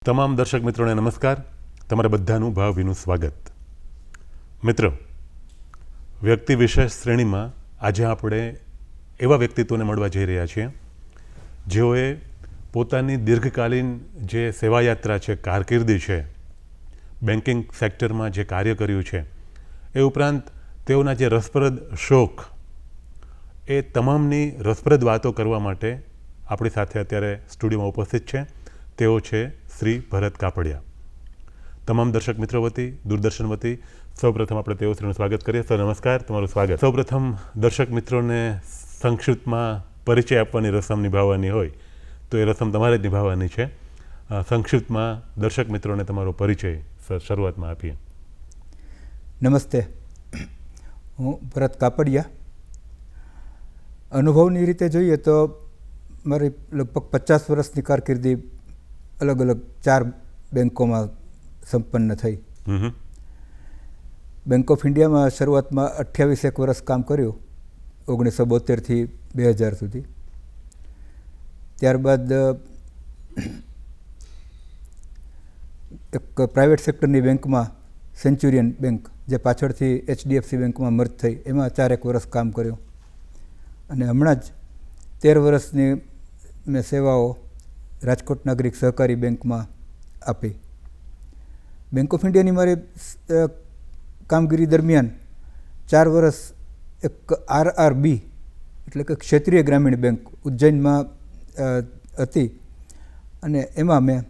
તમામ દર્શક મિત્રોને નમસ્કાર. તમારા બધાનું ભાવભીનું સ્વાગત. મિત્રો, વ્યક્તિ વિશેષ શ્રેણીમાં આજે આપણે એવા વ્યક્તિત્વને મળવા જઈ રહ્યા છીએ જેઓએ પોતાની દીર્ઘકાલીન જે સેવાયાત્રા છે, કારકિર્દી છે, બેન્કિંગ સેક્ટરમાં જે કાર્ય કર્યું છે, એ ઉપરાંત તેઓના જે રસપ્રદ શોખ, એ તમામની રસપ્રદ વાતો કરવા માટે આપણી સાથે અત્યારે સ્ટુડિયોમાં ઉપસ્થિત છે. તેઓ છે શ્રી ભરત કાપડિયા. તમામ દર્શક મિત્રો વતી, દૂરદર્શન વતી સૌપ્રથમ આપણે તેઓ શ્રીનું સ્વાગત કરીએ. સર, નમસ્કાર, તમારું સ્વાગત. સૌપ્રથમ દર્શક મિત્રોને સંક્ષિપ્તમાં પરિચય આપવાની રસમ નિભાવવાની હોય તો એ રસમ તમારે જ નિભાવવાની છે. સંક્ષિપ્તમાં દર્શક મિત્રોને તમારો પરિચય સર શરૂઆતમાં આપીએ. નમસ્તે, હું ભરત કાપડિયા. અનુભવની રીતે જોઈએ તો મારી લગભગ 50 વર્ષની કારકિર્દી અલગ અલગ 4 બેન્કોમાં સંપન્ન થઈ. બેંક ઓફ ઇન્ડિયામાં શરૂઆતમાં 28 વર્ષ કામ કર્યું, 1972થી 2000 સુધી. ત્યારબાદ એક પ્રાઇવેટ સેક્ટરની બેંકમાં, સેન્ચુરિયન બેંક, જે પાછળથી HDFC બેંકમાં મર્જ થઈ, એમાં 4 વર્ષ કામ કર્યું. અને હમણાં જ 13 વર્ષની મેં સેવાઓ રાજકોટ નાગરિક સહકારી બેંકમાં આપી. બેંક ઓફ ઇન્ડિયાની મારી કામગીરી દરમિયાન 4 વર્ષ એક RRB એટલે કે ક્ષેત્રીય ગ્રામીણ બેંક ઉજ્જૈનમાં હતી, અને એમાં મેં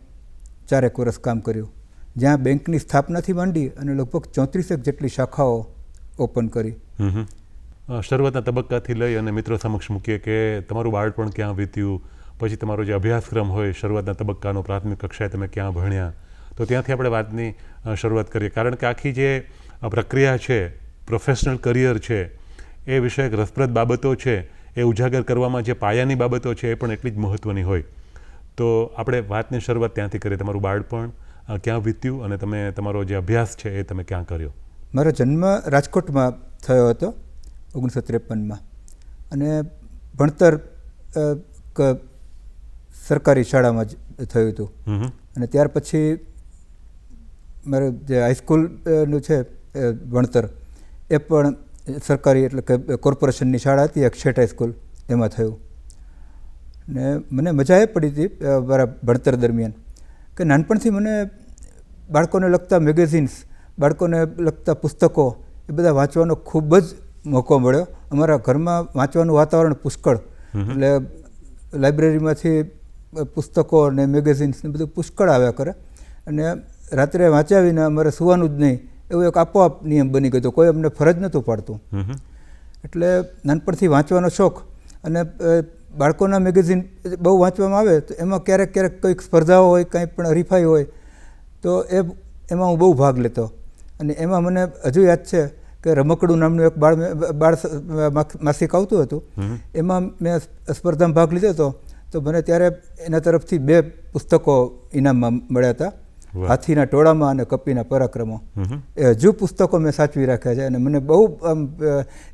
4 વર્ષ કામ કર્યું, જ્યાં બેંકની સ્થાપનાથી માંડી અને લગભગ 34 જેટલી શાખાઓ ઓપન કરી. શરૂઆતના તબક્કાથી લઈ અને મિત્રો સમક્ષ મૂકીએ કે તમારું બાળપણ ક્યાં વીત્યું, પછી તમારો જે અભ્યાસક્રમ હોય, શરૂઆતના તબક્કાનો પ્રાથમિક કક્ષાએ તમે ક્યાં ભણ્યા, તો ત્યાંથી આપણે વાતની શરૂઆત કરીએ. કારણ કે આખી જે પ્રક્રિયા છે, પ્રોફેશનલ કરિયર છે, એ વિષયક રસપ્રદ બાબતો છે, એ ઉજાગર કરવામાં જે પાયાની બાબતો છે, એ પણ એટલી જ મહત્ત્વની હોય. તો આપણે વાતની શરૂઆત ત્યાંથી કરીએ. તમારું બાળપણ ક્યાં વીત્યું અને તમે તમારો જે અભ્યાસ છે એ તમે ક્યાં કર્યો? મારો જન્મ રાજકોટમાં થયો હતો 1953માં, અને ભણતર સરકારી શાળામાં જ થયું હતું. અને ત્યાર પછી મારું જે હાઈસ્કૂલનું છે ભણતર, એ પણ સરકારી એટલે કે કોર્પોરેશનની શાળા હતી, એક્સેટ હાઈસ્કૂલ, એમાં થયું. ને મને મજા એ પડી હતી મારા ભણતર દરમિયાન કે નાનપણથી મને બાળકોને લગતા મેગેઝિન્સ, બાળકોને લગતા પુસ્તકો, એ બધા વાંચવાનો ખૂબ જ મોકો મળ્યો. અમારા ઘરમાં વાંચવાનું વાતાવરણ પુષ્કળ, એટલે લાઇબ્રેરીમાંથી પુસ્તકો અને મેગેઝિન્સ ને બધું પુષ્કળ આવ્યા કરે, અને રાત્રે વાંચ્યા વિના અમારે સુવાનું જ નહીં, એવું એક આપોઆપ નિયમ બની ગયો હતો. કોઈ અમને ફરજ નહોતું પાડતું. એટલે નાનપણથી વાંચવાનો શોખ, અને બાળકોના મેગેઝિન બહુ વાંચવામાં આવે તો એમાં ક્યારેક ક્યારેક કંઈક સ્પર્ધાઓ હોય, કંઈ પણ હરીફાઈ હોય તો એમાં હું બહુ ભાગ લેતો. અને એમાં મને હજુ યાદ છે કે રમકડું નામનું એક બાળ માસિક આવતું હતું, એમાં મેં સ્પર્ધામાં ભાગ લીધો હતો. તો મને ત્યારે એના તરફથી 2 પુસ્તકો ઇનામમાં મળ્યા હતા, હાથીના ટોળામાં અને કપીના પરાક્રમો. એ હજુ પુસ્તકો મેં સાચવી રાખ્યા છે, અને મને બહુ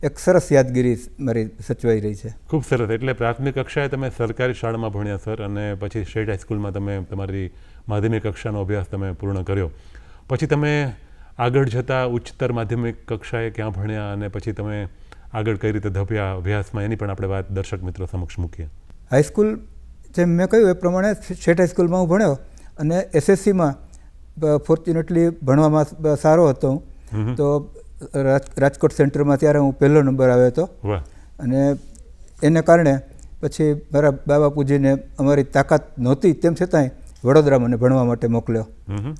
એક સરસ યાદગીરી મારી સચવાઈ રહી છે. ખૂબ સરસ. એટલે પ્રાથમિક કક્ષાએ તમે સરકારી શાળામાં ભણ્યા સર, અને પછી સ્ટેટ હાઈસ્કૂલમાં તમે તમારી માધ્યમિક કક્ષાનો અભ્યાસ તમે પૂર્ણ કર્યો. પછી તમે આગળ જતાં ઉચ્ચતર માધ્યમિક કક્ષાએ ક્યાં ભણ્યા, અને પછી તમે આગળ કઈ રીતે ધપ્યા અભ્યાસમાં, એની પણ આપણે વાત દર્શક મિત્રો સમક્ષ મૂકીએ. હાઈસ્કૂલ જેમ મેં કહ્યું એ પ્રમાણે સ્ટેટ હાઈસ્કૂલમાં હું ભણ્યો, અને SSCમાં ફોર્ચ્યુનેટલી ભણવામાં સારો હતો હું. તો રાજકોટ સેન્ટરમાં ત્યારે હું 1લો નંબર આવ્યો હતો. અને એને કારણે પછી મારા બા બાપુજીને અમારી તાકાત નહોતી, તેમ છતાંય વડોદરા મને ભણવા માટે મોકલ્યો.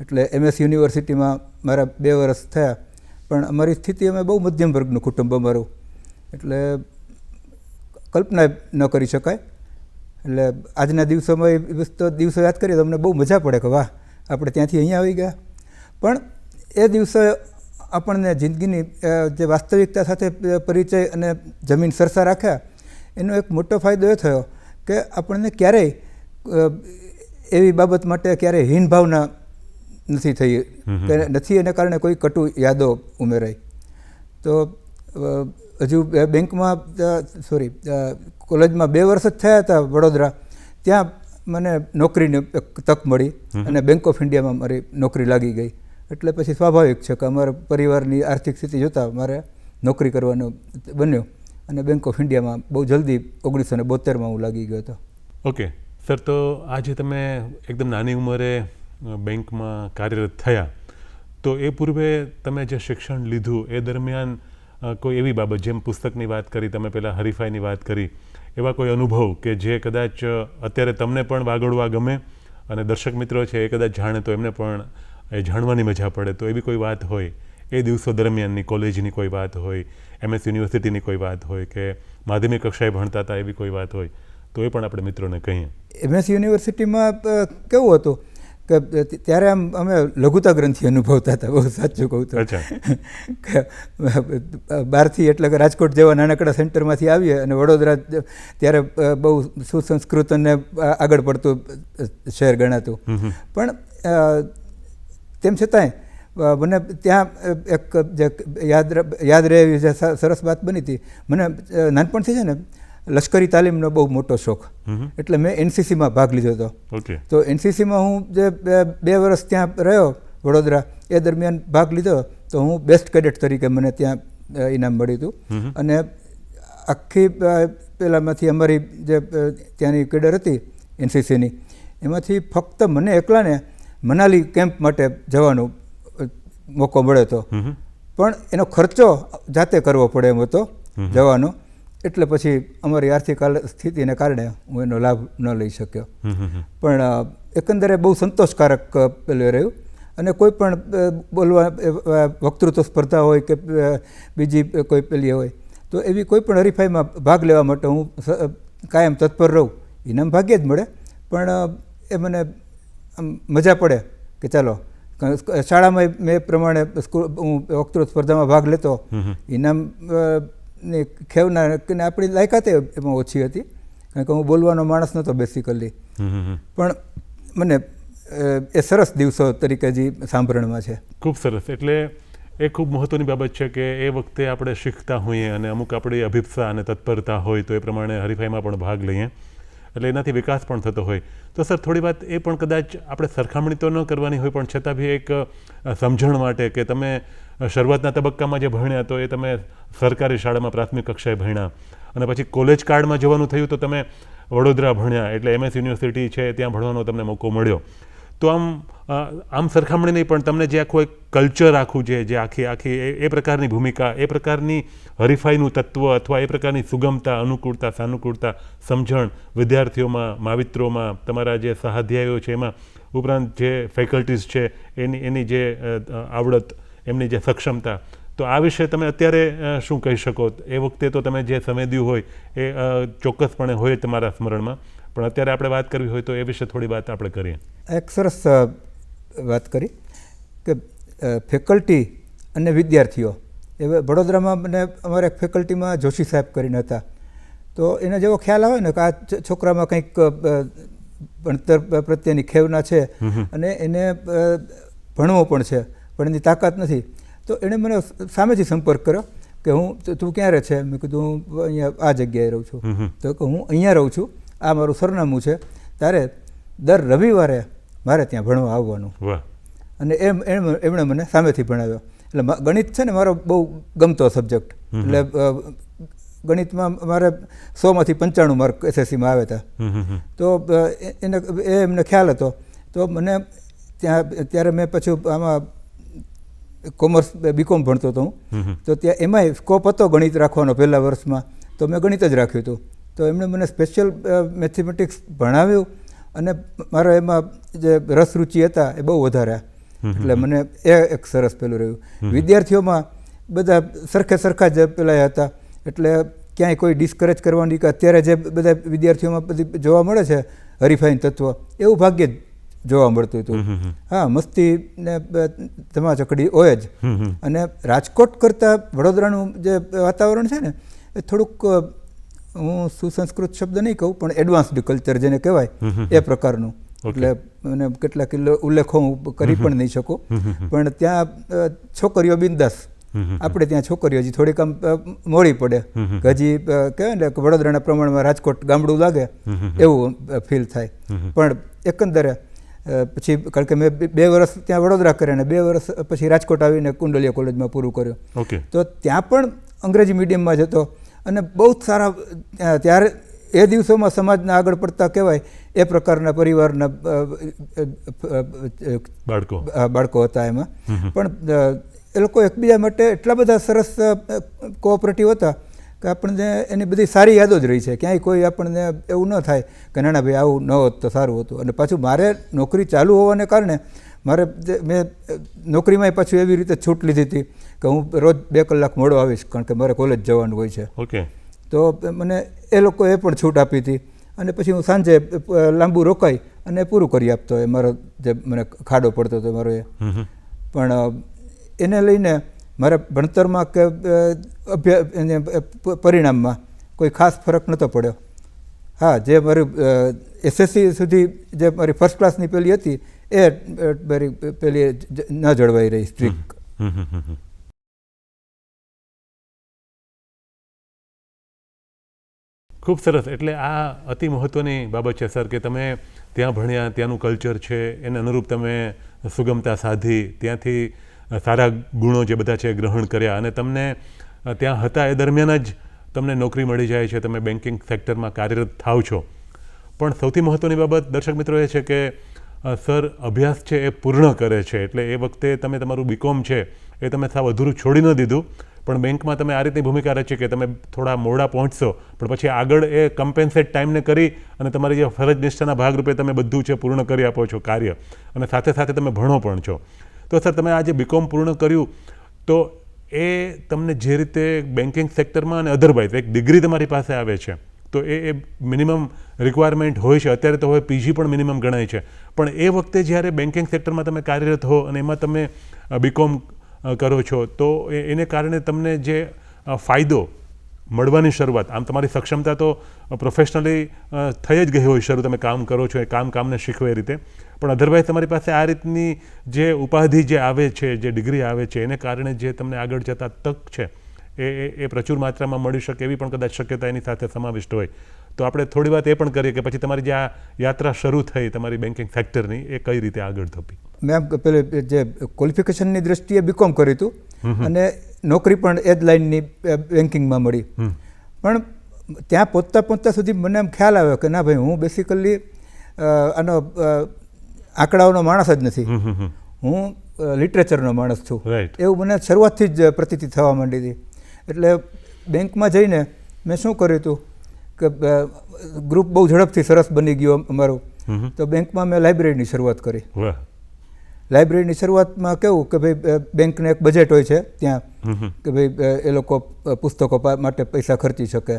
એટલે MS યુનિવર્સિટીમાં મારા 2 વર્ષ થયા. પણ અમારી સ્થિતિ, અમે બહુ મધ્યમ વર્ગનું કુટુંબ અમારું, એટલે કલ્પના ન કરી શકાય. એટલે આજના દિવસોમાં એ દિવસો યાદ કરીએ તો અમને બહુ મજા પડે કે વાહ, આપણે ત્યાંથી અહીંયા આવી ગયા. પણ એ દિવસો આપણને જિંદગીની જે વાસ્તવિકતા સાથે પરિચય અને જમીન સરસા રાખ્યા, એનો એક મોટો ફાયદો એ થયો કે આપણને ક્યારેય એવી બાબત માટે ક્યારેય હીન ભાવના નથી થઈ, નથી એને કારણે કોઈ કટુ યાદો ઉમેરાઈ. તો હજુ બેંકમાં કોલેજમાં 2 વર્ષ જ થયા હતા વડોદરા, ત્યાં મને નોકરીની એક તક મળી અને બેંક ઓફ ઇન્ડિયામાં મારી નોકરી લાગી ગઈ. એટલે પછી સ્વાભાવિક છે કે અમારા પરિવારની આર્થિક સ્થિતિ જોતાં મારે નોકરી કરવાનો બન્યો અને બેંક ઓફ ઇન્ડિયામાં બહુ જલ્દી 1972માં હું લાગી ગયો હતો. ઓકે સર, તો આજે તમે એકદમ નાની ઉંમરે બેંકમાં કાર્યરત થયા, તો એ પૂર્વે તમે જે શિક્ષણ લીધું એ દરમિયાન કોઈ એવી બાબત, જેમ પુસ્તકની વાત કરી તમે, પહેલાં હરીફાઈની વાત કરી, એવા કોઈ અનુભવ કે જે કદાચ અત્યારે તમને પણ વાગડવા ગમે અને દર્શક મિત્રો છે એ કદાચ જાણે તો એમને પણ એ જાણવાની મજા પડે, તો એવી કોઈ વાત હોય એ દિવસો દરમિયાનની, કોલેજની કોઈ વાત હોય, MS યુનિવર્સિટીની કોઈ વાત હોય કે માધ્યમિક કક્ષાએ ભણતા હતા એવી કોઈ વાત હોય, તો એ પણ આપણે મિત્રોને કહીએ. MS યુનિવર્સિટીમાં કેવું હતું કે ત્યારે અમે લઘુતા ગ્રંથિ અનુભવતા હતા, બહુ સાચું કહું તો. બહારથી એટલે કે રાજકોટ જેવા નાનકડા સેન્ટરમાંથી આવીએ અને વડોદરા ત્યારે બહુ સુસંસ્કૃત અને આગળ પડતું શહેર ગણાતું, પણ તેમ છતાંય મને ત્યાં એક જે યાદ રહે એવી જે સરસ વાત બની હતી. મને નાનપણથી છે ને લશ્કરી તાલીમનો બહુ મોટો શોખ, એટલે મેં NCCમાં ભાગ લીધો હતો. તો NCCમાં હું જે 2 વર્ષ ત્યાં રહ્યો વડોદરા, એ દરમિયાન ભાગ લીધો તો હું બેસ્ટ કેડેટ તરીકે મને ત્યાં ઇનામ મળ્યું હતું. અને આખી પહેલાંમાંથી અમારી જે ત્યાંની કેડર હતી NCCની, એમાંથી ફક્ત મને એકલાને મનાલી કેમ્પ માટે જવાનો મોકો મળ્યો હતો, પણ એનો ખર્ચો જાતે કરવો પડે એમ હતો જવાનો. એટલે પછી અમારી આર્થિક સ્થિતિને કારણે હું એનો લાભ ન લઈ શક્યો. પણ એકંદરે બહુ સંતોષકારક પેલું રહ્યું. અને કોઈ પણ બોલવા વક્તૃત્વ સ્પર્ધા હોય કે બીજી કોઈ પેલી હોય, તો એવી કોઈ પણ હરીફાઈમાં ભાગ લેવા માટે હું કાયમ તત્પર રહું. ઇનામ ભાગ્યે જ મળે, પણ એ મને મજા પડે કે ચાલો. શાળામાં મેં પ્રમાણે હું વક્તૃત્વ સ્પર્ધામાં ભાગ લેતો, ઇનામ ને ખેવના આપણી લાયકાતે એમાં ઓછી હતી, કારણ કે હું બોલવાનો માણસ નહોતો બેસિકલી, પણ મને એ સરસ દિવસો તરીકે જે સાંભળણમાં છે. ખૂબ સરસ. એટલે એ ખૂબ મહત્ત્વની બાબત છે કે એ વખતે આપણે શીખતા હોઈએ અને અમુક આપણી અભિપ્સા અને તત્પરતા હોય તો એ પ્રમાણે હરીફાઈમાં પણ ભાગ લઈએ, એટલે એનાથી વિકાસ પણ થતો હોય. તો સર, થોડી વાત એ પણ કદાચ આપણે સરખામણી તો ન કરવાની હોય, પણ છતાં બી એક સમજણ માટે કે તમે શરૂઆતના તબક્કામાં જે ભણ્યા તો એ તમે સરકારી શાળામાં પ્રાથમિક કક્ષાએ ભણ્યા, અને પછી કોલેજ કાળમાં જવાનું થયું તો તમે વડોદરા ભણ્યા, એટલે MS યુનિવર્સિટી છે ત્યાં ભણવાનો તમને મોકો મળ્યો. તો આમ સરખામણી નહીં, પણ તમને જે આખું એક કલ્ચર આખું જે આખી એ પ્રકારની ભૂમિકા, એ પ્રકારની હરીફાઈનું તત્વ અથવા એ પ્રકારની સુગમતા, અનુકૂળતા, સાનુકૂળતા, સમજણ વિદ્યાર્થીઓમાં, માવિત્રોમાં, તમારા જે સહાધ્યાયીઓ છે એમાં, ઉપરાંત જે ફેકલ્ટીઝ છે એની જે આવડત, એમની જે સક્ષમતા, તો આ વિશે તમે અત્યારે શું કહી શકો? એ વખતે તો તમે જે સમજ્યું હોય એ ચોક્કસપણે હોય તમારા સ્મરણમાં, પણ અત્યારે આપણે વાત કરવી હોય તો એ વિશે થોડી વાત આપણે કરીએ. એક સરસ વાત કરી કે ફેકલ્ટી અને વિદ્યાર્થીઓ, એ વડોદરામાં મને અમારે એક ફેકલ્ટીમાં જોશી સાહેબ કરીને હતા, તો એને જેવો ખ્યાલ આવે ને કે આ છોકરામાં કંઈક ભણતર પ્રત્યેની ખેવના છે અને એને ભણવો પણ છે, પણ એની તાકાત નથી, તો એણે મને સામેથી સંપર્ક કર્યો કે તું ક્યાં રહે છે? મેં કીધું હું અહીંયા આ જગ્યાએ રહું છું. તો કે હું અહીંયા રહું છું, આ મારું સરનામું છે, તારે દર રવિવારે મારે ત્યાં ભણવા આવવાનું. અને એમણે મને સામેથી ભણાવ્યો. એટલે ગણિત છે ને મારો બહુ ગમતો સબ્જેક્ટ, એટલે ગણિતમાં મારે 100માંથી 95 માર્ક SSCમાં આવ્યા હતા. તો એમને ખ્યાલ હતો. તો મને ત્યારે મેં પછી આમાં કોમર્સ BCom ભણતો હતો હું, તો ત્યાં એમાંય સ્કોપ હતો ગણિત રાખવાનો પહેલા વર્ષમાં, તો મેં ગણિત જ રાખ્યું હતું. તો એમણે મને સ્પેશિયલ મેથેમેટિક્સ ભણાવ્યું અને મારો એમાં જે રસ રુચિ હતા એ બહુ વધાર્યા. એટલે મને એ એક સરસ પેલું રહ્યું. વિદ્યાર્થીઓમાં બધા સરખા જ પેલા હતા, એટલે ક્યાંય કોઈ ડિસ્કરેજ કરવાની કે અત્યારે જે બધા વિદ્યાર્થીઓમાં બધી જોવા મળે છે હરીફાઈ તત્વ, એવું ભાગ્યે જ જોવા મળતું હતું. હા, મસ્તી ને ધમાચકડી હોય જ. અને રાજકોટ કરતાં વડોદરાનું જે વાતાવરણ છે ને એ થોડુંક, હું સુસંસ્કૃત શબ્દ નહીં કહું, પણ એડવાન્સ્ડ કલ્ચર જેને કહેવાય એ પ્રકારનું. એટલે મને કેટલાક ઉલ્લેખો હું કરી પણ નહીં શકું, પણ ત્યાં છોકરીઓ બિંદાસ આપણે ત્યાં છોકરીઓ હજી થોડીક આમ મોડી પડે કે હજી કહેવાય ને કે વડોદરાના પ્રમાણમાં રાજકોટ ગામડું લાગે એવું ફીલ થાય. પણ એકંદરે પછી કારણ કે મેં 2 વર્ષ ત્યાં વડોદરા કર્યા અને 2 વર્ષ પછી રાજકોટ આવીને કુંડલિયા કોલેજમાં પૂરું કર્યું. તો ત્યાં પણ અંગ્રેજી મીડિયમમાં જ હતો અને બહુ જ સારા ત્યારે એ દિવસોમાં સમાજના આગળ પડતા કહેવાય એ પ્રકારના પરિવારના બાળકો હતા એમાં. પણ એ લોકો એકબીજા માટે એટલા બધા સરસ કોઓપરેટિવ હતા કે આપણને એની બધી સારી યાદો જ રહી છે. ક્યાંય કોઈ આપણને એવું ન થાય કે ના ભાઈ આવું ન હોત તો સારું હતું. અને પાછું મારે નોકરી ચાલુ હોવાને કારણે મેં નોકરીમાં પાછું એવી રીતે છૂટ લીધી હતી કે હું રોજ 2 કલાક મોડો આવીશ કારણ કે મારે કોલેજ જવાનું હોય છે. તો મને એ લોકોએ પણ છૂટ આપી હતી અને પછી હું સાંજે લાંબુ રોકાઈ અને પૂરું કરી આપતો એ મારો જે મને ખાડો પડતો હતો મારો એ. પણ એને લઈને મારા ભણતરમાં કે પરિણામમાં કોઈ ખાસ ફરક નહોતો પડ્યો. હા, જે મારી SSC સુધી જે મારી ફર્સ્ટ ક્લાસની પેલી હતી એ મારી પેલી ન જળવાઈ રહી સ્ટ્રીક. ખૂબ સરસ. એટલે આ અતિ મહત્ત્વની બાબત છે સર કે તમે ત્યાં ભણ્યા, ત્યાંનું કલ્ચર છે એને અનુરૂપ તમે સુગમતા સાધી, ત્યાંથી સારા ગુણો જે બધા છે ગ્રહણ કર્યા અને તમને ત્યાં હતા એ દરમિયાન જ તમને નોકરી મળી જાય છે, તમે બેન્કિંગ સેક્ટરમાં કાર્યરત થાવ છો. પણ સૌથી મહત્ત્વની બાબત દર્શક મિત્રો એ છે કે સર અભ્યાસ છે એ પૂર્ણ કરે છે. એટલે એ વખતે તમે તમારું BCom છે એ તમે સાવ અધૂરું છોડી ન દીધું, પણ બેંકમાં તમે આ રીતની ભૂમિકા રચી કે તમે થોડા મોડા પહોંચશો પણ પછી આગળ એ કમ્પેન્સેટ ટાઈમને કરી અને તમારી જે ફરજ નિષ્ઠાના ભાગરૂપે તમે બધું છે પૂર્ણ કરી આપો છો કાર્ય, અને સાથે સાથે તમે ભણો પણ છો. તો સર તમે આજે BCom પૂર્ણ કર્યું તો એ તમને જે રીતે બેન્કિંગ સેક્ટરમાં અને અધરવાઇઝ એક ડિગ્રી તમારી પાસે આવે છે તો એ મિનિમમ રિક્વાયરમેન્ટ હોય છે. અત્યારે તો હવે PG પણ મિનિમમ ગણાય છે, પણ એ વખતે જ્યારે બેન્કિંગ સેક્ટરમાં તમે કાર્યરત હો અને એમાં તમે BCom કરો છો તો એને કારણે તમને જે ફાયદો મળવાની શરૂઆત, આમ તમારી સક્ષમતા તો પ્રોફેશનલી થઈ જ ગઈ હોય શરૂ, તમે કામ કરો છો એ કામને શીખવે એ રીતે, પણ અધરવાઇઝ તમારી પાસે આ રીતની જે ઉપાધિ જે આવે છે, જે ડિગ્રી આવે છે એને કારણે જે તમને આગળ જતા તક છે એ પ્રચુર માત્રામાં મળી શકે એવી પણ કદાચ શક્યતા એની સાથે સમાવિષ્ટ હોય. તો આપણે થોડી વાત એ પણ કરીએ કે પછી તમારી જે આ યાત્રા શરૂ થઈ તમારી બેન્કિંગ સેક્ટરની એ કઈ રીતે આગળ થપી? મેં પેલે જે ક્વોલિફિકેશનની દ્રષ્ટિએ BCom કર્યું હતું અને નોકરી પણ એ જ લાઇનની બેન્કિંગમાં મળી. પણ ત્યાં પહોંચતા સુધી મને એમ ખ્યાલ આવ્યો કે ના ભાઈ, હું બેસિકલી આનો આંકડાઓનો માણસ જ નથી, હું લિટરેચરનો માણસ છું, એવું મને શરૂઆતથી જ પ્રતીતિ થવા માંડી હતી. એટલે બેંકમાં જઈને મેં શું કર્યું હતું કે ગ્રુપ બહુ ઝડપથી સરસ બની ગયું અમારું. તો બેંકમાં મેં લાઇબ્રેરીની શરૂઆત કરી. લાઇબ્રેરીની શરૂઆતમાં કેવું કે ભાઈ બેંકને એક બજેટ હોય છે ત્યાં કે ભાઈ એ લોકો પુસ્તકો માટે પૈસા ખર્ચી શકે.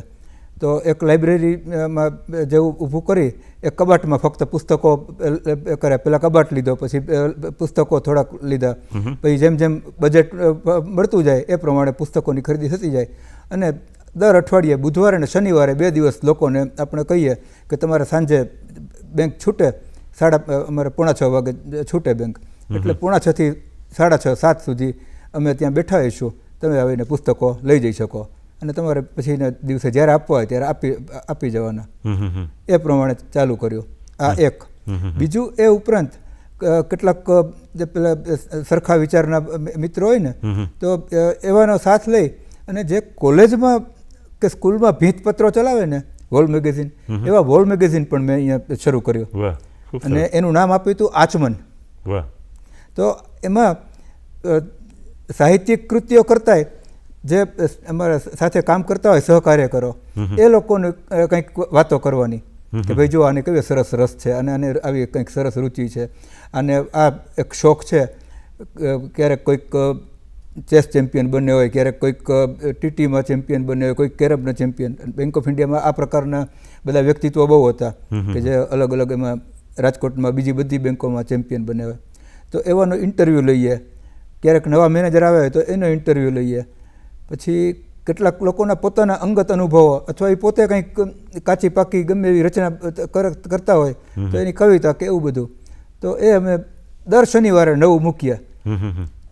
તો એક લાઇબ્રેરીમાં જેવું ઊભું કરી એક કબાટમાં ફક્ત પુસ્તકો કરે, પેલા કબાટ લીધો, પછી પુસ્તકો થોડાક લીધા, પછી જેમ જેમ બજેટ મળતું જાય એ પ્રમાણે પુસ્તકોની ખરીદી થતી જાય. અને દર અઠવાડિયે બુધવારે અને શનિવારે 2 દિવસ લોકોને આપણે કહીએ કે તમારે સાંજે બેંક છૂટે, અમારે 5:45 વાગે છૂટે બેંક, એટલે 5:45 થી 6:30 7 સુધી અમે ત્યાં બેઠા હોઈશું, તમે આવીને પુસ્તકો લઈ જઈ શકો અને તમારે પછીના દિવસે જ્યારે આપવા હોય ત્યારે આપી જવાના. એ પ્રમાણે ચાલુ કર્યું. આ એક. બીજું એ ઉપરાંત કેટલાક જે પેલા સરખા વિચારના મિત્રો હોય ને તો એવાનો સાથ લઈ અને જે કોલેજમાં કે સ્કૂલમાં ભીંતપત્રો ચલાવે ને વોલ મેગેઝિન, એવા વોલ મેગેઝિન પણ મેં અહીંયા શરૂ કર્યું અને એનું નામ આપ્યું હતું આચમન. તો એમાં સાહિત્યિક કૃતિઓ કરતાંય જે અમારા સાથે કામ કરતા હોય સહકાર્યકરો એ લોકોને કંઈક વાતો કરવાની કે ભાઈ જો આને કેવી સરસ રસ છે અને આને આવી કંઈક સરસ રુચિ છે અને આ એક શોખ છે. ક્યારેક કોઈક ચેસ ચેમ્પિયન બન્યો હોય, ક્યારેક કોઈક TTમાં ચેમ્પિયન બન્યો હોય, કોઈક કેરમના ચેમ્પિયન. બેંક ઓફ ઇન્ડિયામાં આ પ્રકારના બધા વ્યક્તિત્વો બહુ હતા કે જે અલગ અલગ એમાં રાજકોટમાં બીજી બધી બેંકોમાં ચેમ્પિયન બન્યા હોય. તો એવાનો ઇન્ટરવ્યૂ લઈએ, ક્યારેક નવા મેનેજર આવે હોય તો એનો ઇન્ટરવ્યૂ લઈએ. પછી કેટલાક લોકોના પોતાના અંગત અનુભવો અથવા એ પોતે કંઈક કાચી પાકી ગમે એવી રચના કરતા હોય તો એની કવિતા કે એવું બધું. તો એ અમે દર શનિવારે નવું મૂકીએ.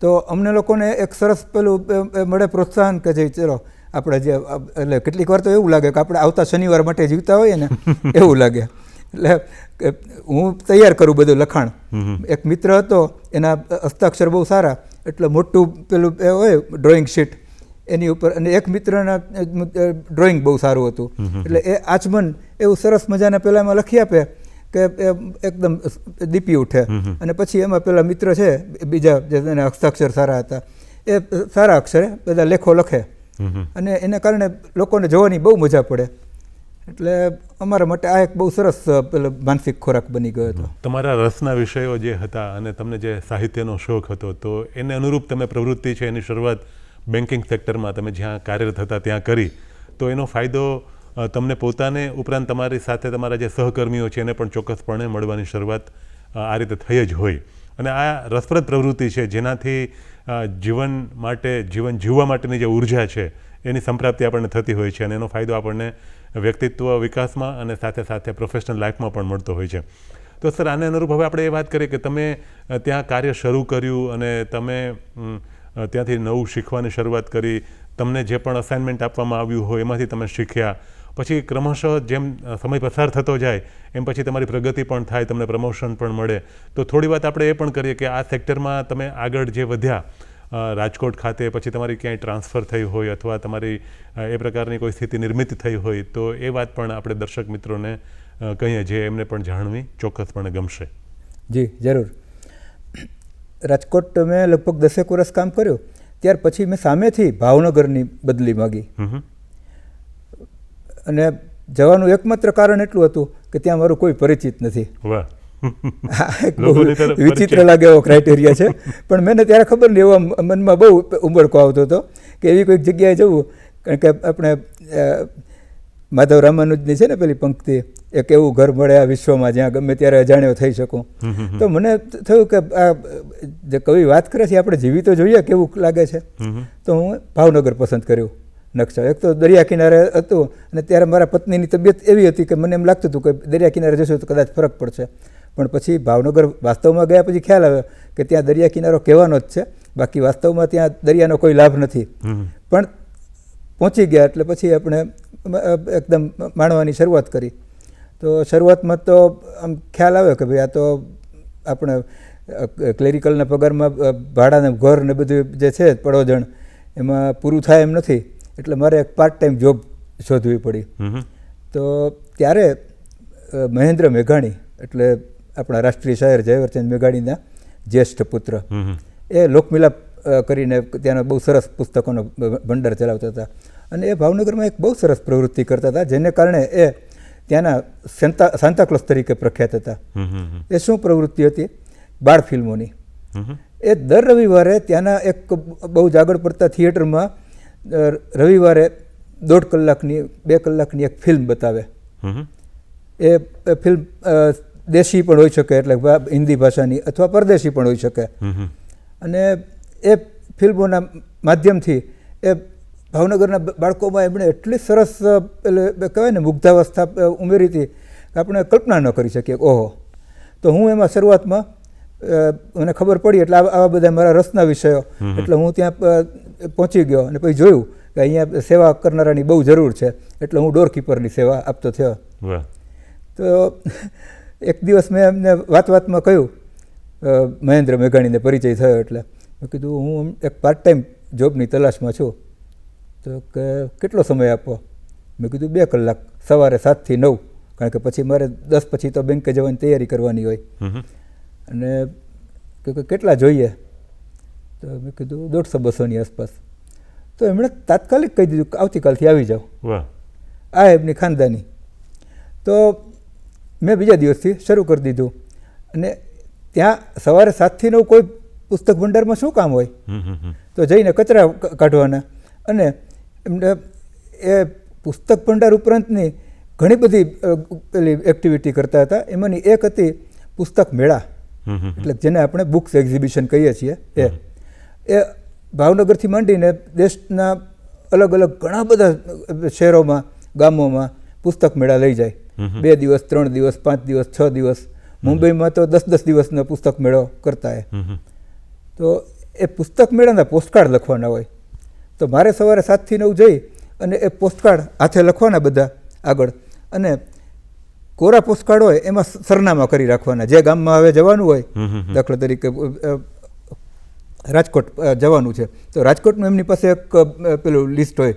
તો અમને લોકોને એક સરસ પેલું મળે પ્રોત્સાહન કે જે ચલો આપણે જે એટલે કેટલીક વાર તો એવું લાગે કે આપણે આવતા શનિવાર માટે જીવતા હોઈએ ને એવું લાગે. એટલે હું તૈયાર કરું બધું લખાણ. એક મિત્ર હતો, એના હસ્તાક્ષર બહુ સારા, એટલે મોટું પેલું હોય ડ્રોઈંગ શીટ એની ઉપર, અને એક મિત્રના ડ્રોઈંગ બહુ સારું હતું, એટલે એ આચમન એવું સરસ મજાના પેલા એમાં લખી આપે કે એકદમ દીપી ઉઠે. અને પછી એમાં પેલા મિત્ર છે બીજા જે એના હસ્તાક્ષર સારા હતા, એ સારા અક્ષરે બધા લેખો લખે, અને એને કારણે લોકોને જોવાની બહુ મજા પડે. એટલે અમારા માટે આ એક બહુ સરસ પેલો માનસિક ખોરાક બની ગયો હતો. તમારા રસના વિષયો જે હતા અને તમને જે સાહિત્યનો શોખ હતો, તો એને અનુરૂપ તમે પ્રવૃત્તિ છે એની શરૂઆત બેન્કિંગ સેક્ટરમાં તમે જ્યાં કાર્યરત હતા ત્યાં કરી, તો એનો ફાયદો તમને પોતાને ઉપરાંત તમારી સાથે તમારા જે સહકર્મીઓ છે એને પણ ચોક્કસપણે મળવાની શરૂઆત આ રીતે થઈ જ હોય. અને આ રસપ્રદ પ્રવૃત્તિ છે જેનાથી જીવન માટે, જીવન જીવવા માટેની જે ઉર્જા છે એની સંપ્રાપ્તિ આપણને થતી હોય છે, અને એનો ફાયદો આપણને વ્યક્તિત્વ વિકાસમાં અને સાથે સાથે પ્રોફેશનલ લાઈફમાં પણ મળતો હોય છે. તો સર, આને અનુરૂપ હવે આપણે એ વાત કરીએ કે તમે ત્યાં કાર્ય શરૂ કર્યું અને તમે ત્યાંથી નવું શીખવાની શરૂઆત કરી, તમને જે પણ અસાઇનમેન્ટ આપવામાં આવ્યું હોય એમાંથી તમે શીખ્યા, પછી ક્રમશઃ જેમ સમય પસાર થતો જાય એમ પછી તમારી પ્રગતિ પણ થાય, તમને પ્રમોશન પણ મળે. તો થોડી વાત આપણે એ પણ કરીએ કે આ સેક્ટરમાં તમે આગળ જે વધ્યા રાજકોટ ખાતે, પછી તમારી ક્યાંય ટ્રાન્સફર થઈ હોય અથવા તમારી એ પ્રકારની કોઈ સ્થિતિ નિર્મિત થઈ હોય, તો એ વાત પણ આપણે દર્શક મિત્રોને કહીએ જે એમને પણ જાણવી ચોક્કસપણે ગમશે. જી જરૂર. રાજકોટ મેં લગભગ 10 વર્ષ કામ કર્યું, ત્યાર પછી મેં સામેથી ભાવનગરની બદલી માગી, અને જવાનું એકમાત્ર કારણ એટલું હતું કે ત્યાં મારું કોઈ પરિચિત નથી. વાહ, વિચિત્ર લાગે એવો ક્રાઇટેરિયા છે, પણ મને ત્યારે ખબર નહીં, એવા મનમાં બહુ ઉંબળકો આવતો હતો કે એવી કોઈક જગ્યાએ જવું. કારણ કે આપણે માધવ રામાનુજની છે ને પેલી પંક્તિ, એક એવું ઘર મળે આ વિશ્વમાં જ્યાં ગમે ત્યારે અજાણ્યો થઈ શકું. તો મને થયું કે આ જે કવિ વાત કરે છે આપણે જીવી તો જોઈએ કેવું લાગે છે. તો હું ભાવનગર પસંદ કર્યું નકશા. એક તો દરિયા કિનારે હતું, અને ત્યારે મારા પત્નીની તબિયત એવી હતી કે મને એમ લાગતું હતું કે દરિયા કિનારે જશું તો કદાચ ફરક પડશે. પણ પછી ભાવનગર વાસ્તવમાં ગયા પછી ખ્યાલ આવ્યો કે ત્યાં દરિયા કિનારો કહેવાનો જ છે, બાકી વાસ્તવમાં ત્યાં દરિયાનો કોઈ લાભ નથી. પણ પહોંચી ગયા એટલે પછી આપણે એકદમ માણવાની શરૂઆત કરી. તો શરૂઆતમાં તો આમ ખ્યાલ આવ્યો કે ભાઈ આ તો આપણે ક્લેરિકલના પગારમાં ભાડાને ઘર ને બધું જે છે પડોજણ એમાં પૂરું થાય એમ નથી, એટલે મારે એક પાર્ટ ટાઈમ જોબ શોધવી પડી. તો ત્યારે મહેન્દ્ર મેઘાણી, એટલે આપણા રાષ્ટ્રીય શાયર ઝવેરચંદ મેઘાણીના જ્યેષ્ઠ પુત્ર, એ લોકમિલાપ કરીને ત્યાંના બહુ સરસ પુસ્તકોનો ભંડાર ચલાવતા હતા, અને એ ભાવનગરમાં એક બહુ સરસ પ્રવૃત્તિ કરતા હતા, જેને કારણે એ ત્યાંના સાન્તાક્લોઝ તરીકે પ્રખ્યાત હતા. એ શું પ્રવૃત્તિ હતી? બાળ ફિલ્મોની. એ દર રવિવારે ત્યાંના એક બહુ જ આગળ પડતા થિયેટરમાં રવિવારે 1.5 કલાકની 2 કલાકની એક ફિલ્મ બતાવે. એ ફિલ્મ દેશી પણ હોઈ શકે, એટલે હિન્દી ભાષાની, અથવા પરદેશી પણ હોઈ શકે. અને એ ફિલ્મોના માધ્યમથી એ ભાવનગરના બાળકોમાં એમણે એટલી સરસ કહેવાય ને મુગ્ધાવસ્થા ઉમેરી હતી કે આપણે કલ્પના ન કરી શકીએ. ઓહો! તો હું એમાં શરૂઆતમાં મને ખબર પડી, એટલે આવા બધા મારા રસના વિષયો, એટલે હું ત્યાં પહોંચી ગયો અને પછી જોયું કે અહીંયા સેવા કરનારાની બહુ જરૂર છે, એટલે હું ડોરકીપરની સેવા આપતો થયો. તો એક દિવસ મેં એમને વાતમાં કહ્યું, મહેન્દ્ર મેઘાણીને પરિચય થયો એટલે મેં કીધું હું એક પાર્ટ ટાઈમ જોબની તલાશમાં છું. તો કે કેટલો સમય આપો? મેં કીધું 2 કલાક, સવારે 7 થી 9, કારણ કે પછી મારે 10 પછી તો બેંકે જવાની તૈયારી કરવાની હોય. અને કેટલા જોઈએ? તો મેં કીધું 150-200ની આસપાસ. તો એમણે તાત્કાલિક કહી દીધું કે આવતીકાલથી આવી જાઓ. આ એમની ખાનદાની. તો મેં બીજા દિવસથી શરૂ કરી દીધું, અને ત્યાં સવારે 7 થી 9 કોઈ પુસ્તક ભંડારમાં શું કામ હોય? તો જઈને કચરા કાઢવાના. અને એમને એ પુસ્તક ભંડાર ઉપરાંતની ઘણી બધી પેલી એક્ટિવિટી કરતા હતા. એમાંની એક હતી પુસ્તક મેળા, એટલે જેને આપણે બુક્સ એક્ઝિબિશન કહીએ છીએ. એ ભાવનગરથી માંડીને દેશના અલગ અલગ ઘણા બધા શહેરોમાં, ગામોમાં પુસ્તક મેળા લઈ જાય. 2 દિવસ, 3 દિવસ, 5 દિવસ, 6 દિવસ. મુંબઈમાં તો 10-10 દિવસનો પુસ્તક મેળો કરતા. તો એ પુસ્તક મેળાના પોસ્ટકાર્ડ લખવાના હોય. તો મારે સવારે 7 થી 9 જઈ અને એ પોસ્ટકાર્ડ હાથે લખવાના બધા આગળ, અને કોરા પોસ્ટકાર્ડ હોય એમાં સરનામા કરી રાખવાના. જે ગામમાં હવે જવાનું હોય, દાખલા તરીકે રાજકોટ જવાનું છે તો રાજકોટનું એમની પાસે એક પેલું લિસ્ટ હોય,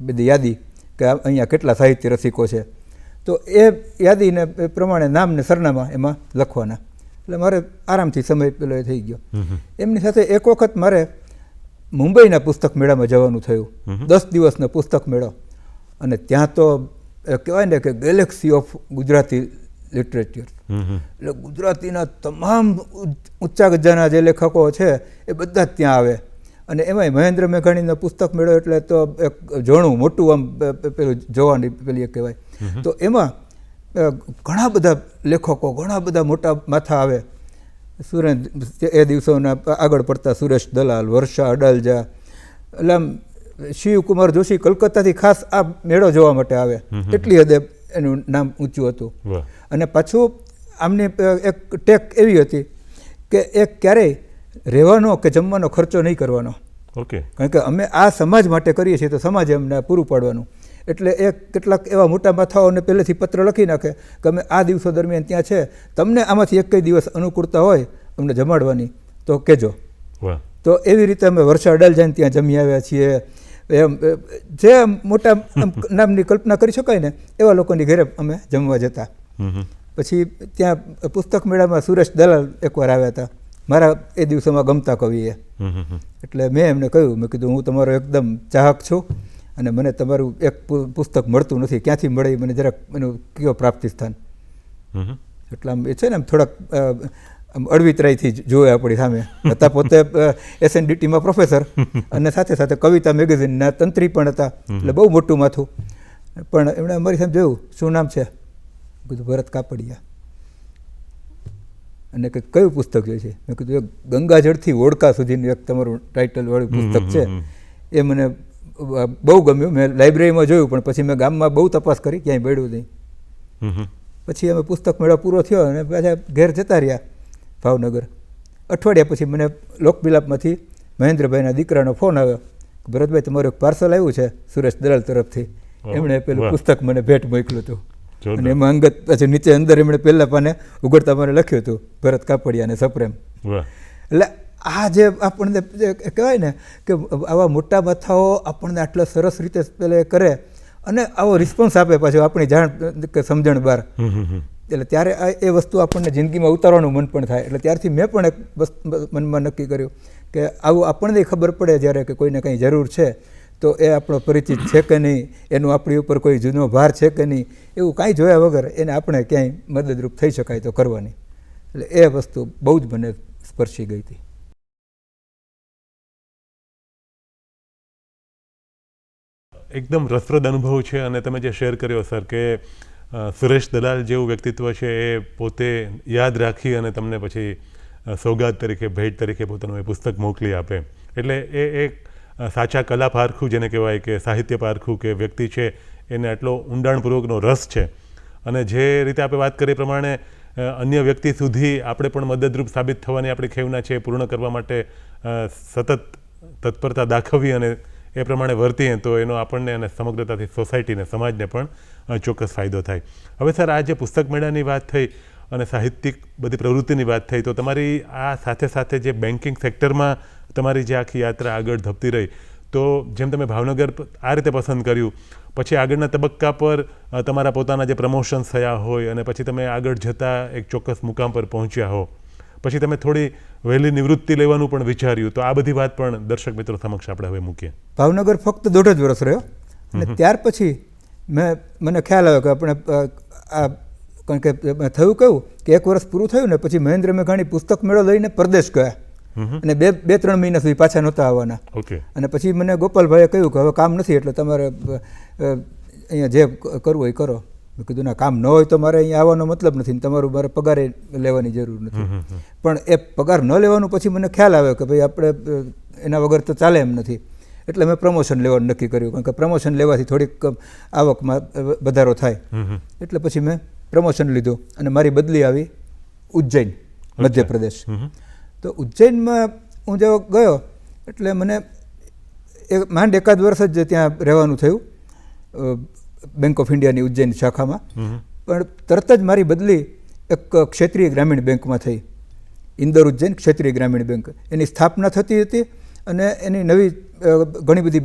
બધી યાદી કે અહીંયા કેટલા સાહિત્ય રસિકો છે, તો એ યાદીને પ્રમાણે નામ ને સરનામા એમાં લખવાના. એટલે મારે આરામથી સમય પેલો એ થઈ ગયો. એમની સાથે એક વખત મારે મુંબઈના પુસ્તક મેળામાં જવાનું થયું, 10 દિવસનો પુસ્તક મેળો. અને ત્યાં તો કહેવાય ને કે ગેલેક્સી ઓફ ગુજરાતી લિટરેચર, એટલે ગુજરાતીના તમામ ઊંચા ગજાના જે લેખકો છે એ બધા જ ત્યાં આવે. અને એમાંય મહેન્દ્ર મેઘાણીનો પુસ્તક મેળો એટલે તો એક જોણું મોટું આમ પેલું જોવાની પેલી એક કહેવાય. તો એમાં ઘણા બધા લેખકો, ઘણા બધા મોટા માથા આવે. એ દિવસોના આગળ પડતા સુરેશ દલાલ, વર્ષા અડાલજા, એટલે આમ શિવકુમાર જોશી કલકત્તાથી ખાસ આ મેળો જોવા માટે આવે, એટલી હદે એનું નામ ઊંચું હતું. અને પાછું આમની એક ટેક એવી હતી કે એ ક્યારેય રહેવાનો કે જમવાનો ખર્ચો નહીં કરવાનો. કારણ કે અમે આ સમાજ માટે કરીએ છીએ તો સમાજે અમને પૂરું પાડવાનું. એટલે એ કેટલાક એવા મોટા માથાઓને પહેલેથી પત્ર લખી નાખે કે અમે આ દિવસો દરમિયાન ત્યાં છે, તમને આમાંથી એક દિવસ અનુકૂળતા હોય અમને જમાડવાની તો કહેજો. તો એવી રીતે અમે વર્ષા અડાલજાને ત્યાં જમી આવ્યા છીએ. એમ જે મોટા નામની કલ્પના કરી શકાય ને એવા લોકોની ઘરે અમે જમવા જતા. પછી ત્યાં પુસ્તક મેળામાં સુરેશ દલાલ એકવાર આવ્યા હતા, મારા એ દિવસોમાં ગમતા કવિએ. એટલે મેં એમને કહ્યું, મેં કીધું હું તમારો એકદમ ચાહક છું અને મને તમારું એક પુસ્તક મળતું નથી, ક્યાંથી મળે મને જરાક એનું કયો પ્રાપ્તિ સ્થાન. એટલે આમ એ છે ને આમ થોડાક અળવિતરાઈથી જોવે આપણી સામે હતા. પોતે SNDTમાં પ્રોફેસર અને સાથે સાથે કવિતા મેગેઝિનના તંત્રી પણ હતા, એટલે બહુ મોટું માથું. પણ એમણે અમારી સામે જોયું, શું નામ છે? કીધું ભરત કાપડિયા. અને કે કયું પુસ્તક જોઈએ છે? મેં કીધું એક ગંગાજળથી ઓળકા સુધીનું એક તમારું ટાઇટલવાળું પુસ્તક છે, એ મને બહુ ગમ્યું. મેં લાઇબ્રેરીમાં જોયું પણ પછી મેં ગામમાં બહુ તપાસ કરી, ક્યાંય મળ્યું નહીં. પછી અમે પુસ્તક મેળો પૂરો થયો અને પાછા ઘેર જતા રહ્યા ભાવનગર. અઠવાડિયા પછી મને લોકબિલાપમાંથી મહેન્દ્રભાઈના દીકરાનો ફોન આવ્યો, ભરતભાઈ તમારું એક પાર્સલ આવ્યું છે સુરેશ દલાલ તરફથી. એમણે પેલું પુસ્તક મને ભેટ મોકલ્યું હતું. અને એમાં અંગત પછી નીચે અંદર એમણે પહેલા પાને ઉઘડતા મને લખ્યું હતું ભરત કાપડિયા અને સપ્રેમ. એટલે આ જે આપણને કહેવાય ને કે આવા મોટા માથાઓ આપણને આટલા સરસ રીતે પેલે કરે અને આવો રિસ્પોન્સ આપે પાછું આપણી જાણ કે સમજણ બહાર. એટલે ત્યારે એ વસ્તુ આપણને જિંદગીમાં ઉતારવાનું મન પણ થાય. એટલે ત્યારથી મેં પણ એક મનમાં નક્કી કર્યું કે આવું આપણને ખબર પડે જ્યારે કે કોઈને કંઈ જરૂર છે તો એ આપણો પરિચિત છે કે નહીં, એનું આપણી ઉપર કોઈ જૂનો ભાર છે કે નહીં, એવું કાંઈ જોયા વગર એને આપણે ક્યાંય મદદરૂપ થઈ શકાય તો કરવાની. એટલે એ વસ્તુ બહુ જ મને સ્પર્શી ગઈ હતી. એકદમ રસપ્રદ અનુભવ છે. અને તમે જે શેર કર્યો સર કે સુરેશ દલાલ જેવું વ્યક્તિત્વ છે એ પોતે યાદ રાખી અને તમને પછી સોગાદ તરીકે, ભેટ તરીકે પોતાનું એ પુસ્તક મોકલી આપે. એટલે એ એક સાચા કલા પારખું જેને કહેવાય કે સાહિત્ય પારખું કે વ્યક્તિ છે એને આટલો ઊંડાણપૂર્વકનો રસ છે. અને જે રીતે આપણે વાત કરીએ પ્રમાણે અન્ય વ્યક્તિ સુધી આપણે પણ મદદરૂપ સાબિત થવાની આપણી ખેવના છે, પૂર્ણ કરવા માટે સતત તત્પરતા દાખવી અને એ પ્રમાણે વર્તીએ તો એનો આપણને અને સમગ્રતાથી સોસાયટીને, સમાજને પણ ચોક્કસ ફાયદો થાય. હવે સર, આ જે પુસ્તક મેળાની વાત થઈ અને સાહિત્યિક બધી પ્રવૃત્તિની વાત થઈ, તો તમારી આ સાથે સાથે જે બેન્કિંગ સેક્ટરમાં તમારી જે આખી યાત્રા આગળ ધપતી રહી, તો જેમ તમે ભાવનગર આ રીતે પસંદ કર્યું, પછી આગળના તબક્કા પર તમારા પોતાના જે પ્રમોશન્સ થયા હોય અને પછી તમે આગળ જતાં એક ચોક્કસ મુકામ પર પહોંચ્યા હો, પછી તમે થોડી વહેલી નિવૃત્તિ લેવાનું પણ વિચાર્યું, તો આ બધી વાત પણ દર્શક મિત્રો સમક્ષ આપણે હવે મૂકીએ. ભાવનગર ફક્ત 1.5 વર્ષ રહ્યો અને ત્યાર પછી મને ખ્યાલ આવ્યો કે આપણે આ કારણ કે થયું કહ્યું કે 1 વર્ષ પૂરું થયું ને પછી મહેન્દ્ર મેઘાણી પુસ્તક મેળો લઈને પરદેશ ગયા અને 2-3 મહિના સુધી પાછા નહોતા આવવાના. અને પછી મને ગોપાલભાઈએ કહ્યું કે હવે કામ નથી એટલે તમારે અહીંયા જે કરવું હોય કરો. મેં કીધું ના, કામ ન હોય તો મારે અહીંયા આવવાનો મતલબ નથી, તમારું મારે પગારે લેવાની જરૂર નથી. પણ એ પગાર ન લેવાનું પછી મને ખ્યાલ આવ્યો કે ભાઈ આપણે એના વગર તો ચાલે એમ નથી. એટલે મેં પ્રમોશન લેવાનું નક્કી કર્યું, કારણ કે પ્રમોશન લેવાથી થોડીક આવકમાં વધારો થાય. એટલે પછી મેં પ્રમોશન લીધું અને મારી બદલી આવી ઉજ્જૈન, મધ્યપ્રદેશ. તો ઉજ્જૈનમાં હું જો ગયો એટલે મને માંડ એકાદ વર્ષ જ ત્યાં રહેવાનું થયું બેંક ઓફ ઇન્ડિયાની ઉજ્જૈન શાખામાં. પણ તરત જ મારી બદલી એક ક્ષેત્રીય ગ્રામીણ બેંકમાં થઈ, ઇન્દોર ઉજ્જૈન ક્ષેત્રીય ગ્રામીણ બેંક. એની સ્થાપના થતી હતી અને એની નવી ઘણી બધી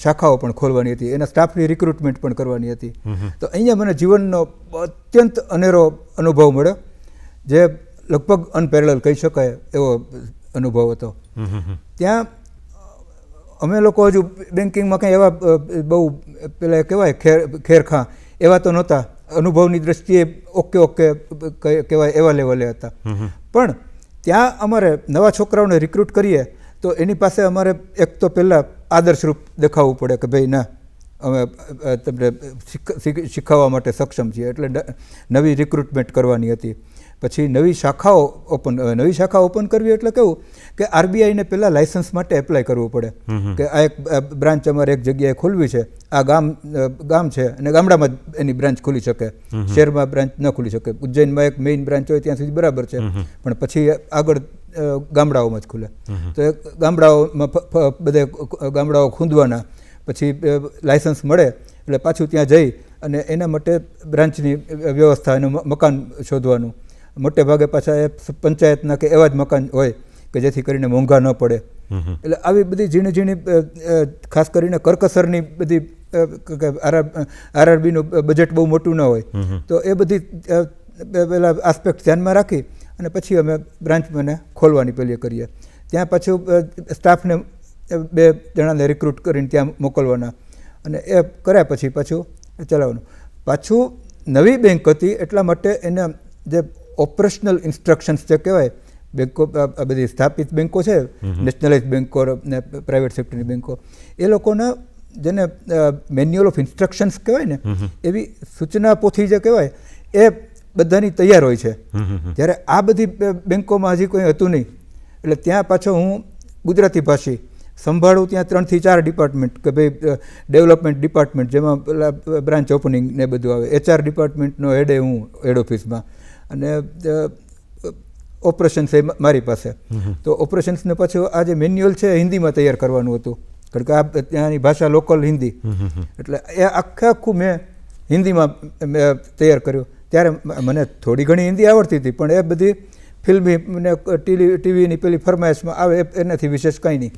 શાખાઓ પણ ખોલવાની હતી, એના સ્ટાફની રિક્રુટમેન્ટ પણ કરવાની હતી. તો અહીંયા મને જીવનનો અત્યંત અનેરો અનુભવ મળ્યો, જે લગભગ અનપેરેલલ કહી શકાય એવો અનુભવ હતો. ત્યાં અમે લોકો હજુ બેન્કિંગમાં કંઈ એવા બહુ પેલા કહેવાય ખેરખાં એવા તો નહોતા, અનુભવની દ્રષ્ટિએ ઓકે કહેવાય એવા લેવલે હતા. પણ ત્યાં અમારે નવા છોકરાઓને રિક્રુટ કરીએ તો એની પાસે અમારે એક તો પહેલાં આદર્શરૂપ દેખાવવું પડે કે ભાઈ ના, અમે તમને શીખવવા માટે સક્ષમ છીએ. એટલે નવી રિક્રુટમેન્ટ કરવાની હતી. પછી નવી શાખા ઓપન કરવી એટલે કેવું કે આરબીઆઈને પહેલાં લાઇસન્સ માટે એપ્લાય કરવું પડે કે આ એક બ્રાન્ચ અમારે એક જગ્યાએ ખોલવી છે, આ ગામ છે અને ગામડામાં જ એની બ્રાન્ચ ખુલી શકે, શહેરમાં બ્રાન્ચ ન ખુલી શકે. ઉજ્જૈનમાં એક મેઇન બ્રાન્ચ હોય ત્યાં સુધી બરાબર છે, પણ પછી આગળ ગામડાઓમાં જ ખુલે. તો એ ગામડાઓમાં બધે ગામડાઓ ખૂંદવાના, પછી લાઇસન્સ મળે એટલે પાછું ત્યાં જઈ અને એના માટે બ્રાન્ચની વ્યવસ્થા, એનું મકાન શોધવાનું. મોટે ભાગે પાછા એ પંચાયતના કે એવા જ મકાન હોય કે જેથી કરીને મોંઘા ન પડે. એટલે આવી બધી ઝીણી ખાસ કરીને કરકસરની બધી આરઆરબીનું બજેટ બહુ મોટું ન હોય, તો એ બધી પેલા આસ્પેક્ટ ધ્યાનમાં રાખી અને પછી અમે બ્રાન્ચ મને ખોલવાની પેલી કરીએ. ત્યાં પાછું સ્ટાફને 2 જણાને રિક્રુટ કરીને ત્યાં મોકલવાના અને એ કર્યા પછી પાછું ચલાવવાનું. પાછું નવી બેંક હતી એટલા માટે એને જે ઓપરેશનલ ઇન્સ્ટ્રક્શન્સ જે કહેવાય, બેંકો આ બધી સ્થાપિત બેંકો છે, નેશનલાઇઝ બેંકો ને પ્રાઇવેટ સેક્ટરની બેંકો, એ લોકોના જેને મેન્યુઅલ ઓફ ઇન્સ્ટ્રક્શન્સ કહેવાય ને, એવી સૂચના પોથી જે કહેવાય એ બધાની તૈયાર હોય છે. જ્યારે આ બધી બેંકોમાં હજી કોઈ હતું નહીં, એટલે ત્યાં પાછો હું ગુજરાતી ભાષી સંભાળું. ત્યાં 3 થી 4 ડિપાર્ટમેન્ટ કે ભાઈ ડેવલપમેન્ટ ડિપાર્ટમેન્ટ જેમાં પેલા બ્રાન્ચ ઓપનિંગ ને બધું આવે, HR ડિપાર્ટમેન્ટનો હેડ હું હેડ ઓફિસમાં, અને ઓપરેશન્સ એ મારી પાસે. તો ઓપરેશન્સને પાછું આ જે મેન્યુઅલ છે હિન્દીમાં તૈયાર કરવાનું હતું, કારણ કે આ ત્યાંની ભાષા લોકલ હિન્દી, એટલે એ આખું મેં હિન્દીમાં તૈયાર કર્યું. ત્યારે મને થોડી ઘણી હિન્દી આવડતી હતી, પણ એ બધી ફિલ્મી ને ટીવીની પેલી ફરમાઈશમાં આવે એનાથી વિશેષ કંઈ નહીં.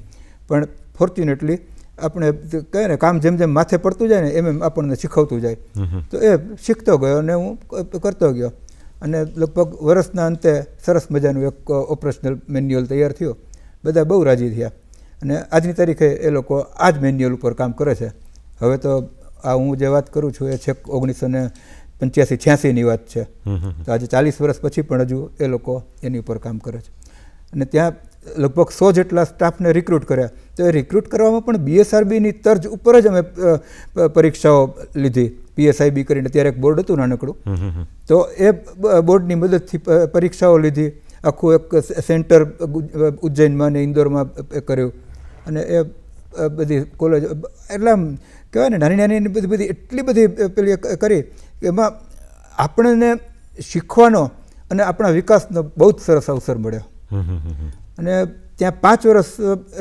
પણ ફોર્ચ્યુનેટલી આપણે કહે ને કામ જેમ જેમ માથે પડતું જાય ને એમ આપણને શીખવતું જાય. તો એ શીખતો ગયો અને હું કરતો ગયો અને લગભગ વર્ષના અંતે સરસ મજાનું એક ઓપરેશનલ મેન્યુઅલ તૈયાર થયો. બધા બહુ રાજી થયા અને આજની તારીખે એ લોકો આ જ મેન્યુઅલ ઉપર કામ કરે છે. હવે તો આ હું જે વાત કરું છું એ છેક 1985-86ની વાત છે. તો આજે 40 વર્ષ પછી પણ હજુ એ લોકો એની ઉપર કામ કરે છે. અને ત્યાં લગભગ 100 જેટલા સ્ટાફને રિક્રુટ કર્યા. તો એ રિક્રુટ કરવામાં પણ BSRBની તર્જ ઉપર જ અમે પરીક્ષાઓ લીધી. PSIB કરીને ત્યારે એક બોર્ડ હતું નાનકડું, તો એ બોર્ડની મદદથી પરીક્ષાઓ લીધી. આખું એક સેન્ટર ઉજ્જૈનમાં ને ઇન્દોરમાં કર્યું અને એ બધી કોલેજ એટલે આમ કહેવાય ને નાની બધી એટલી બધી પેલી કરી એમાં આપણને શીખવાનો અને આપણા વિકાસનો બહુ જ સરસ અવસર મળ્યો. અને ત્યાં 5 વર્ષ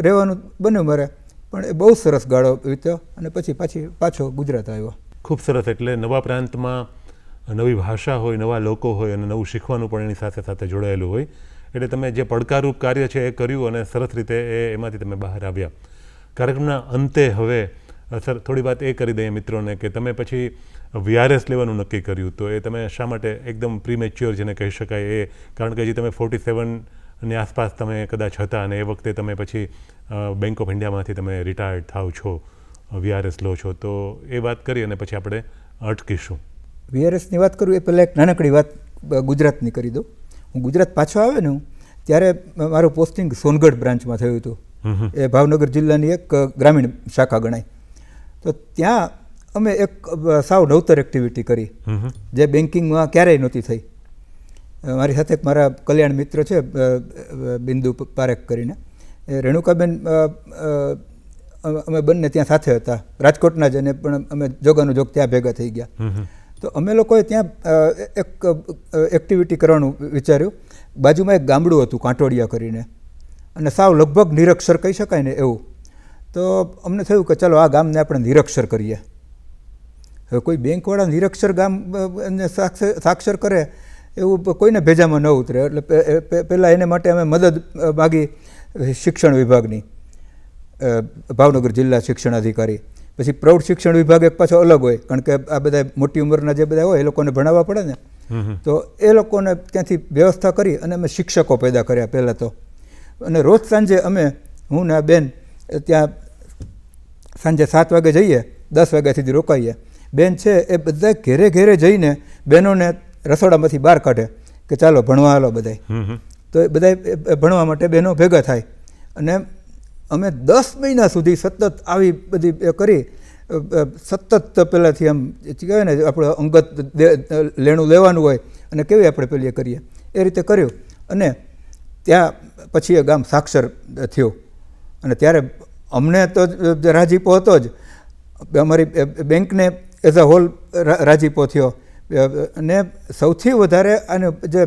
રહેવાનું બન્યું મારે, પણ એ બહુ સરસ ગાળો વીત્યો અને પછી પાછો ગુજરાત આવ્યો. ખૂબ સરસ. એટલે નવા પ્રાંતમાં નવી ભાષા હોય, નવા લોકો હોય અને નવું શીખવાનું પણ એની સાથે સાથે જોડાયેલું હોય. એટલે તમે જે પડકારરૂપ કાર્ય છે એ કર્યું અને સરસ રીતે એમાંથી તમે બહાર આવ્યા. કાર્યક્રમના અંતે હવે સર થોડી વાત એ કરી દઈએ મિત્રોને કે તમે પછી VRS લેવાનું નક્કી કર્યું, તો એ તમે શા માટે એકદમ પ્રીમેચ્યોર જેને કહી શકાય એ, કારણ કે હજી તમે 47ની આસપાસ તમે કદાચ હતા અને એ વખતે તમે પછી બેંક ઓફ ઇન્ડિયામાંથી તમે રિટાયર્ડ થાવ છો, VRS લો છો, તો એ વાત કરી અને પછી આપણે અટકીશું. VRSની વાત કરું એ પહેલાં એક નાનકડી વાત ગુજરાતની કરી દઉં. હું ગુજરાત પાછો આવ્યો ને ત્યારે મારું પોસ્ટિંગ સોનગઢ બ્રાન્ચમાં થયું હતું. એ ભાવનગર જિલ્લાની એક ગ્રામીણ શાખા ગણાય. તો ત્યાં અમે એક સાવ નવતર એક્ટિવિટી કરી જે બેન્કિંગમાં ક્યારેય નહોતી થઈ. મારી સાથે એક મારા કલ્યાણ મિત્ર છે બિંદુ પારેખ કરીને, એ રેણુકાબેન, અમે બંને ત્યાં સાથે હતા, રાજકોટના જ, અને પણ અમે જોગાનું જોગ ત્યાં ભેગા થઈ ગયા. તો અમે લોકોએ ત્યાં એક એક્ટિવિટી કરવાનું વિચાર્યું. બાજુમાં એક ગામડું હતું કાંટોડિયા કરીને, અને સાવ લગભગ નિરક્ષર કહી શકાય ને એવું. તો અમને થયું કે ચાલો આ ગામને આપણે નિરક્ષર કરીએ. હવે કોઈ બેંકવાળા નિરક્ષર ગામ ને સાક્ષર કરે એવું કોઈને ભેજામાં ન ઉતરે. એટલે પહેલાં એને માટે અમે મદદ માગી શિક્ષણ વિભાગની, ભાવનગર જિલ્લા શિક્ષણાધિકારી. પછી પ્રૌઢ શિક્ષણ વિભાગ એક પાછો અલગ હોય, કારણ કે આ બધા મોટી ઉંમરના જે બધા હોય એ લોકોને ભણાવવા પડે ને. તો એ લોકોને ત્યાંથી વ્યવસ્થા કરી અને અમે શિક્ષકો પેદા કર્યા પહેલાં તો. અને રોજ સાંજે અમે, હું ને આ બેન ત્યાં સાંજે 7 વાગે જઈએ, 10 વાગ્યા સુધી રોકાઈએ. બેન છે એ બધા ઘેરે ઘેરે જઈને બહેનોને રસોડામાંથી બહાર કાઢે કે ચાલો ભણવા હાલો બધાય. તો એ બધા ભણવા માટે બહેનો ભેગા થાય. અને અમે 10 મહિના સુધી સતત આવી બધી કરી, સતત પહેલાંથી આમ કહેવાય ને આપણે અંગત લેણું લેવાનું હોય અને કેવી આપણે પેલી કરીએ એ રીતે કર્યું. અને ત્યાં પછી એ ગામ સાક્ષર થયું. અને ત્યારે અમને તો રાજીપો હતો જ, અમારી બેંકને એઝ અ હોલ રાજીપો થયો. અને સૌથી વધારે આને જે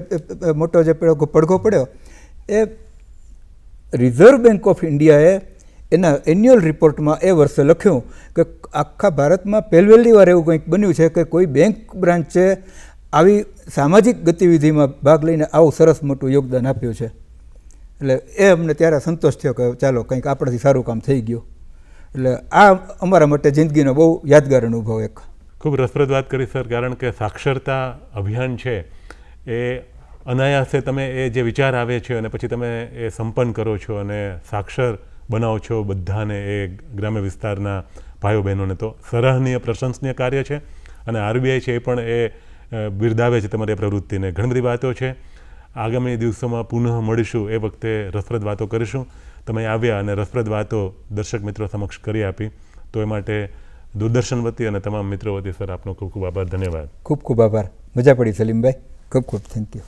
મોટો જે પડઘો પડ્યો એ રિઝર્વ બેંક ઓફ ઇન્ડિયાએ એના એન્યુઅલ રિપોર્ટમાં એ વર્ષે લખ્યું કે આખા ભારતમાં પહેલી વાર એવું કંઈક બન્યું છે કે કોઈ બેંક બ્રાન્ચે આવી સામાજિક ગતિવિધિમાં ભાગ લઈને આવું સરસ મોટું યોગદાન આપ્યું છે. એટલે એ અમને ત્યારે સંતોષ થયો કે ચાલો કંઈક આપણાથી સારું કામ થઈ ગયું. એટલે આ અમારા માટે જિંદગીનો બહુ યાદગાર અનુભવ એક. ખૂબ રસપ્રદ વાત કરી સર, કારણ કે સાક્ષરતા અભિયાન છે એ અનાયાસે તમે એ જે વિચાર આવે છે અને પછી તમે એ સંપન્ન કરો છો અને સાક્ષર બનાવો છો બધાને, એ ગ્રામ્ય વિસ્તારના ભાઈઓ બહેનોને, તો સરાહનીય પ્રશંસનીય કાર્ય છે. અને આરબીઆઈ છે એ પણ એ બિરદાવે છે તમારી પ્રવૃત્તિને. ઘણી બધી વાતો છે, આગામી દિવસોમાં પુનઃ મળીશું, એ વખતે રસપ્રદ વાતો કરીશું. તમે આવ્યા અને રસપ્રદ વાતો દર્શક મિત્રો સમક્ષ કરી આપી, તો એ માટે દૂરદર્શન વતી અને તમામ મિત્રો વતી સર આપનો ખૂબ ખૂબ આભાર, ધન્યવાદ. ખૂબ ખૂબ આભાર. મજા પડી સલીમભાઈ, ખૂબ ખૂબ થેન્ક યુ.